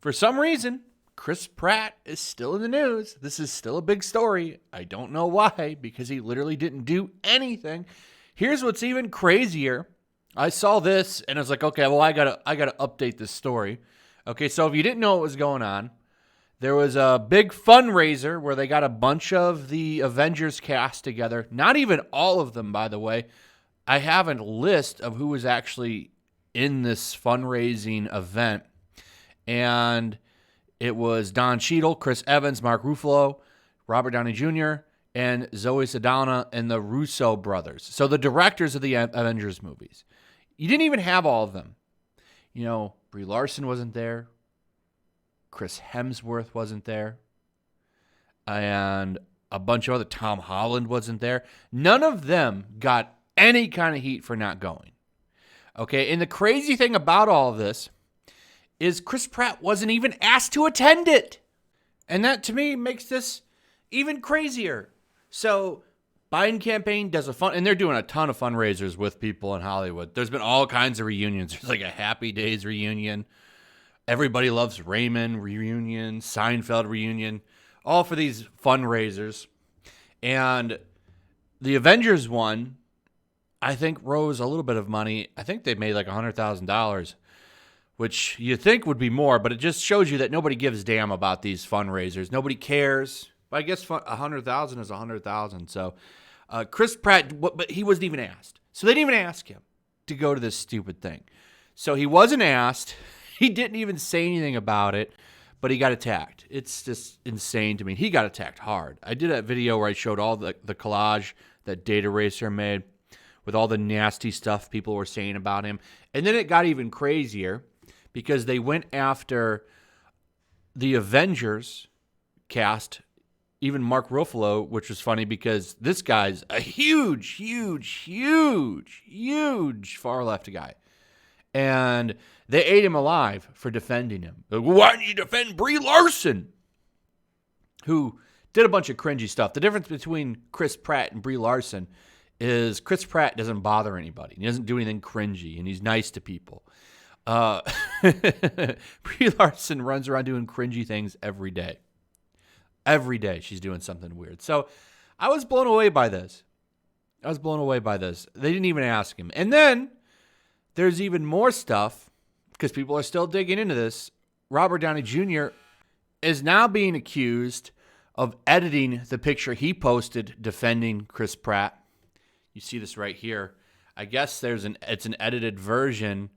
For some reason, Chris Pratt is still in the news. This is still a big story. I don't know why, because he literally didn't do anything. Here's what's even crazier. I saw this and I was like, okay, well, I gotta update this story. Okay, so if you didn't know what was going on, there was a big fundraiser where they got a bunch of the Avengers cast together. Not even all of them, by the way. I have a list of who was actually in this fundraising event. And it was Don Cheadle, Chris Evans, Mark Ruffalo, Robert Downey Jr., and Zoe Saldana and the Russo brothers. So the directors of the Avengers movies. You didn't even have all of them. You know, Brie Larson wasn't there. Chris Hemsworth wasn't there. And a bunch of other, Tom Holland wasn't there. None of them got any kind of heat for not going. Okay, and the crazy thing about all of this is Chris Pratt wasn't even asked to attend it. And that, to me, makes this even crazier. So, Biden campaign does and they're doing a ton of fundraisers with people in Hollywood. There's been all kinds of reunions. There's like a Happy Days reunion. Everybody Loves Raymond reunion, Seinfeld reunion, all for these fundraisers. And the Avengers one, I think, rose a little bit of money. I think they made like $100,000, which you think would be more, but it just shows you that nobody gives a damn about these fundraisers. Nobody cares. But I guess 100,000 is 100,000. So Chris Pratt, but he wasn't even asked. So they didn't even ask him to go to this stupid thing. So he wasn't asked. He didn't even say anything about it, but he got attacked. It's just insane to me. He got attacked hard. I did a video where I showed all the collage that Data Racer made with all the nasty stuff people were saying about him. And then it got even crazier because they went after the Avengers cast, even Mark Ruffalo, which was funny because this guy's a huge far left guy. And they ate him alive for defending him. Like, why didn't you defend Brie Larson? Who did a bunch of cringy stuff. The difference between Chris Pratt and Brie Larson is Chris Pratt doesn't bother anybody. He doesn't do anything cringy, and he's nice to people. Brie Larson runs around doing cringy things every day. Every day she's doing something weird. So I was blown away by this. They didn't even ask him. And then there's even more stuff because people are still digging into this. Robert Downey Jr. is now being accused of editing the picture he posted defending Chris Pratt. You see this right here. I guess it's an edited version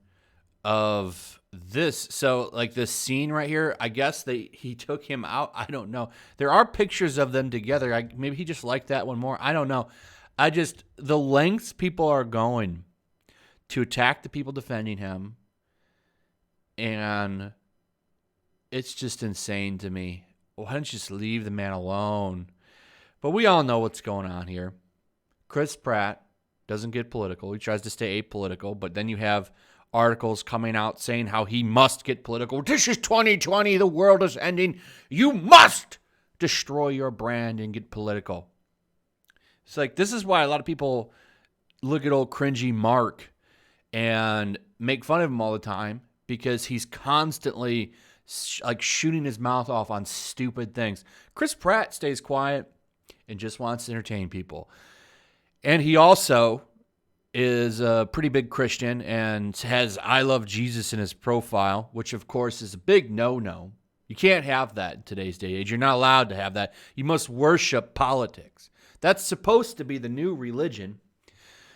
of this. So like this scene right here, I guess he took him out. I don't know. There are pictures of them together. Maybe he just liked that one more. I don't know. The lengths people are going to attack the people defending him, and it's just insane to me. Why don't you just leave the man alone? But we all know what's going on here. Chris Pratt doesn't get political. He tries to stay apolitical, but then you have articles coming out saying how he must get political. This is 2020. The world is ending. You must destroy your brand and get political. It's like, this is why a lot of people look at old cringy Mark and make fun of him all the time, because he's constantly like shooting his mouth off on stupid things. Chris Pratt stays quiet and just wants to entertain people. And he also is a pretty big Christian and has I love Jesus in his profile, which of course is a big no-no. You can't have that in today's day and age. You're not allowed to have that. You must worship politics. That's supposed to be the new religion.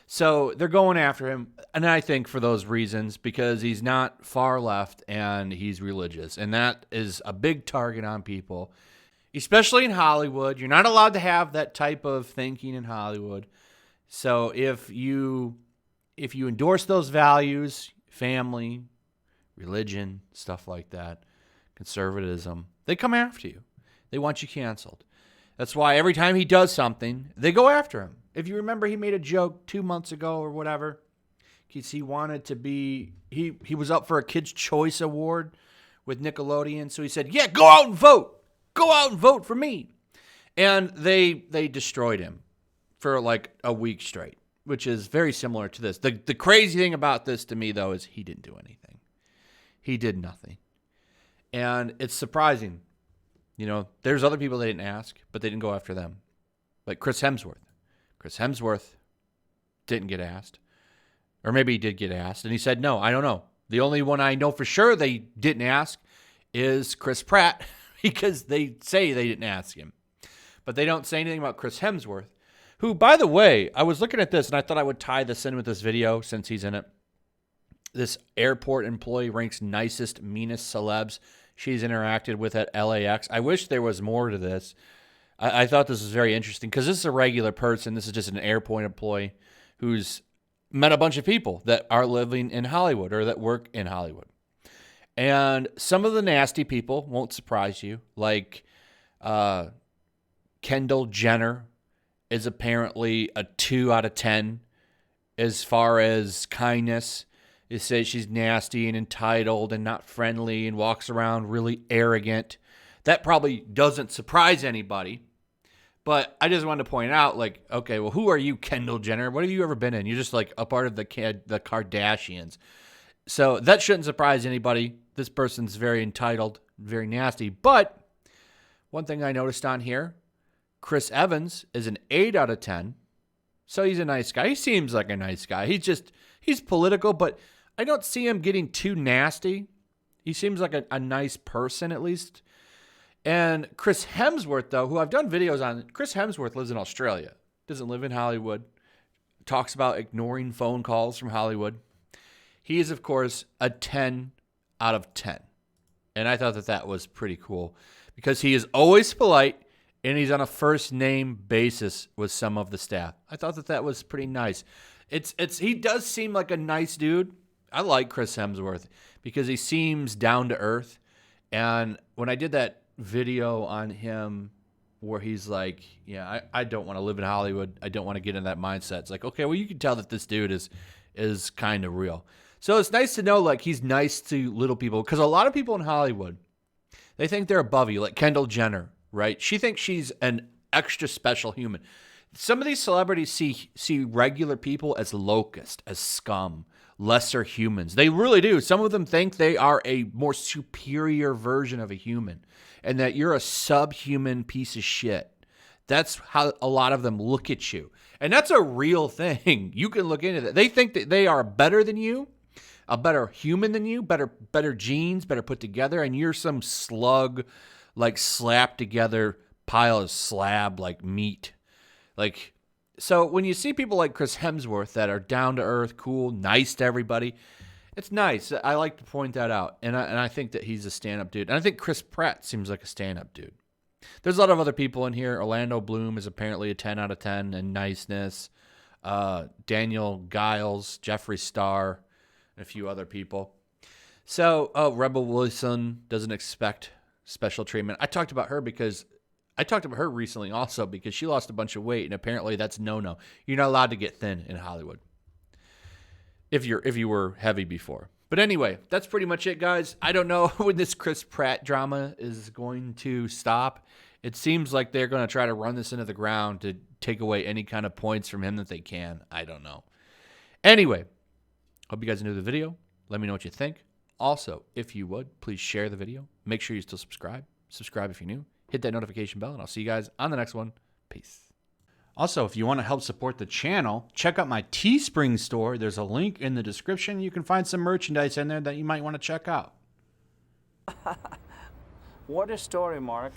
So they're going after him, and I think for those reasons, because he's not far left and he's religious. And that is a big target on people, especially in Hollywood. You're not allowed to have that type of thinking in Hollywood. So if you endorse those values, family, religion, stuff like that, conservatism, they come after you. They want you canceled. That's why every time he does something, they go after him. If you remember, he made a joke 2 months ago or whatever, because he wanted to be, he was up for a Kids' Choice Award with Nickelodeon. So he said, yeah, go out and vote. Go out and vote for me. And they destroyed him for like a week straight, which is very similar to this. The crazy thing about this to me, though, is he didn't do anything. He did nothing. And it's surprising. You know, there's other people they didn't ask, but they didn't go after them. Like Chris Hemsworth. Chris Hemsworth didn't get asked. Or maybe he did get asked, and he said, no, I don't know. The only one I know for sure they didn't ask is Chris Pratt, because they say they didn't ask him. But they don't say anything about Chris Hemsworth, who, by the way, I was looking at this, and I thought I would tie this in with this video since he's in it. This airport employee ranks nicest, meanest celebs she's interacted with at LAX. I wish there was more to this. I thought this was very interesting because this is a regular person. This is just an airport employee who's met a bunch of people that are living in Hollywood or that work in Hollywood. And some of the nasty people won't surprise you, like Kendall Jenner is apparently a 2 out of 10 as far as kindness. They say she's nasty and entitled and not friendly and walks around really arrogant. That probably doesn't surprise anybody. But I just wanted to point out, like, okay, well, who are you, Kendall Jenner? What have you ever been in? You're just like a part of the Kardashians. So that shouldn't surprise anybody. This person's very entitled, very nasty. But one thing I noticed on here, Chris Evans is an 8 out of 10. So he's a nice guy. He seems like a nice guy. He's political, but I don't see him getting too nasty. He seems like a nice person, at least. And Chris Hemsworth, though, who I've done videos on, Chris Hemsworth lives in Australia, doesn't live in Hollywood, talks about ignoring phone calls from Hollywood. He is, of course, a 10 out of 10. And I thought that was pretty cool because he is always polite and he's on a first name basis with some of the staff. I thought that was pretty nice. He does seem like a nice dude. I like Chris Hemsworth because he seems down to earth. And when I did that video on him where he's like, yeah, I don't want to live in Hollywood. I don't want to get in that mindset. It's like, okay, well, you can tell that this dude is kind of real. So it's nice to know, like, he's nice to little people because a lot of people in Hollywood, they think they're above you, like Kendall Jenner, right? She thinks she's an extra special human. Some of these celebrities see regular people as locusts, as scum, lesser humans. They really do. Some of them think they are a more superior version of a human and that you're a subhuman piece of shit. That's how a lot of them look at you. And that's a real thing. You can look into that. They think that they are better than you, a better human than you, better genes, better put together, and you're some slug, like slapped together pile of slab like meat. Like, so when you see people like Chris Hemsworth that are down to earth, cool, nice to everybody, it's nice. I like to point that out. And I think that he's a stand-up dude. And I think Chris Pratt seems like a stand-up dude. There's a lot of other people in here. Orlando Bloom is apparently a 10 out of 10 in niceness. Daniel Giles, Jeffree Star, and a few other people. So, Rebel Wilson doesn't expect special treatment. I talked about her recently also because she lost a bunch of weight, and apparently that's no-no. You're not allowed to get thin in Hollywood if you were heavy before. But anyway, that's pretty much it, guys. I don't know when this Chris Pratt drama is going to stop. It seems like they're going to try to run this into the ground to take away any kind of points from him that they can. I don't know. Anyway, hope you guys enjoyed the video. Let me know what you think. Also, if you would, please share the video. Make sure you still subscribe. Subscribe if you're new. Hit that notification bell, and I'll see you guys on the next one. Peace. Also, if you want to help support the channel, check out my Teespring store. There's a link in the description. You can find some merchandise in there that you might want to check out. What a story, Mark.